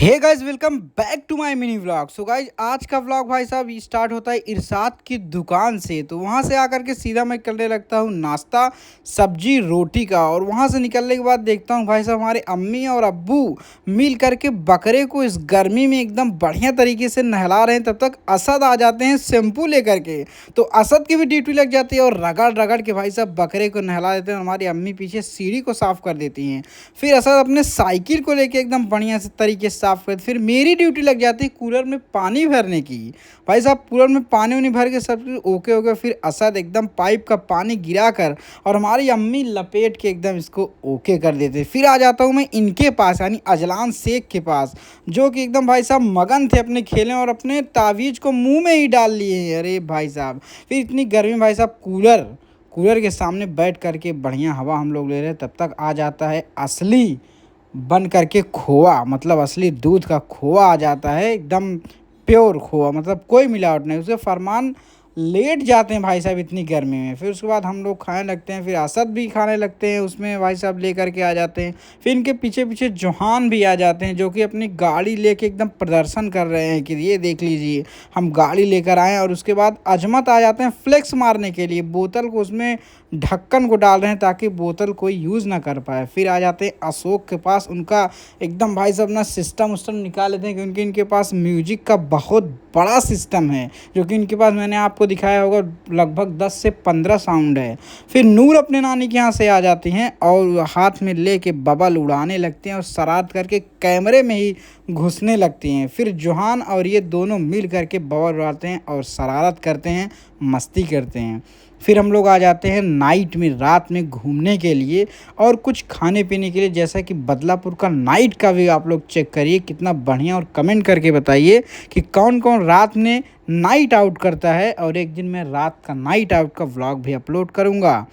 Hey guys, welcome back to my mini vlog. So guys, आज का vlog भाई साहब स्टार्ट होता है इरशाद की दुकान से। तो वहाँ से आकर के सीधा मैं करने लगता हूँ नाश्ता, सब्जी रोटी का। और वहाँ से निकलने के बाद देखता हूँ भाई साहब हमारे अम्मी और अब्बू मिल करके बकरे को इस गर्मी में एकदम बढ़िया तरीके से नहला रहे हैं। तब तक असद आ जाते हैं शैम्पू लेकर के। तो असद की भी ड्यूटी लग जाती है और रगड़ रगड़ के भाई साहब बकरे को नहला देते हैं। हमारी अम्मी पीछे सीढ़ी को साफ़ कर देती हैं। फिर असद अपने साइकिल को लेके एकदम बढ़िया से तरीके से साफ कर। फिर मेरी ड्यूटी लग जाती है कूलर में पानी भरने की। भाई साहब कूलर में पानी उनी भर के सब कुछ ओके हो गया। फिर असद एकदम पाइप का पानी गिरा कर और हमारी अम्मी लपेट के एकदम इसको ओके कर देते। फिर आ जाता हूँ मैं इनके पास, यानी अजलान शेख के पास, जो कि एकदम भाई साहब मगन थे अपने खेलें और अपने तावीज़ को मुंह में ही डाल लिए हैं। अरे भाई साहब, फिर इतनी गर्मी भाई साहब कूलर के सामने बैठ करके बढ़िया हवा हम लोग ले रहे हैं। तब तक आ जाता है असली बन करके खोआ, मतलब असली दूध का खोआ आ जाता है। एकदम प्योर खोआ, मतलब कोई मिलावट नहीं। उसके फरमान लेट जाते हैं भाई साहब इतनी गर्मी में। फिर उसके बाद हम लोग खाने लगते हैं। फिर असद भी खाने लगते हैं, उसमें भाई साहब ले करके आ जाते हैं। फिर इनके पीछे पीछे जोहान भी आ जाते हैं, जो कि अपनी गाड़ी लेके एकदम प्रदर्शन कर रहे हैं कि ये देख लीजिए हम गाड़ी लेकर आए। और उसके बाद अजमत आ जाते हैं फ्लेक्स मारने के लिए, बोतल को उसमें ढक्कन को डाल रहे हैं ताकि बोतल कोई यूज़ ना कर पाए। फिर आ जाते हैं अशोक के पास, उनका एकदम भाई साहब अपना सिस्टम उस्टम निकाल लेते हैं क्योंकि इनके पास म्यूजिक का बहुत बड़ा सिस्टम है, जो कि इनके पास मैंने आपको दिखाया होगा लगभग 10 से 15 साउंड है। फिर नूर अपने नानी के यहाँ से आ जाती हैं और हाथ में ले के बबल उड़ाने लगते हैं और शरारत करके कैमरे में ही घुसने लगती हैं। फिर जोहान और ये दोनों मिल करके बबल उड़ाते हैं और शरारत करते हैं, मस्ती करते हैं। फिर हम लोग आ जाते हैं नाइट में, रात में घूमने के लिए और कुछ खाने पीने के लिए, जैसा कि बदलापुर का नाइट का भी आप लोग चेक करिए कितना बढ़िया। और कमेंट करके बताइए कि कौन कौन रात में नाइट आउट करता है। और एक दिन मैं रात का नाइट आउट का व्लॉग भी अपलोड करूँगा।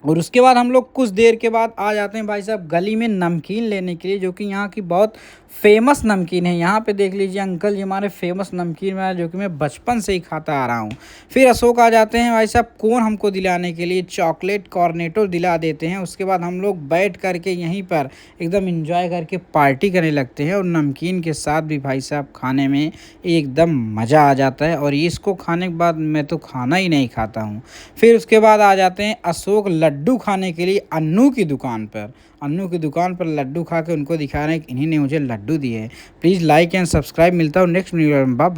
और उसके बाद हम लोग कुछ देर के बाद आ जाते हैं भाई साहब गली में नमकीन लेने के लिए, जो कि यहाँ की बहुत फेमस नमकीन है। यहाँ पे देख लीजिए अंकल जी हमारे फेमस नमकीन में, जो कि मैं बचपन से ही खाता आ रहा हूँ। फिर अशोक आ जाते हैं भाई साहब कोन हमको दिलाने के लिए, चॉकलेट कॉर्नेटो दिला देते हैं। उसके बाद हम लोग बैठ करके यहीं पर एकदम इंजॉय करके पार्टी करने लगते हैं। और नमकीन के साथ भी भाई साहब खाने में एकदम मज़ा आ जाता है। और इसको खाने के बाद मैं तो खाना ही नहीं खाता हूँ। फिर उसके बाद आ जाते हैं अशोक लड्डू खाने के लिए अन्नू की दुकान पर। अन्नू की दुकान पर लड्डू खा के उनको दिखा रहे हैं कि इन्हीं ने मुझे लड्डू दिए हैं। Please like and subscribe. मिलता हूँ नेक्स्ट वीडियो में। Bye bye.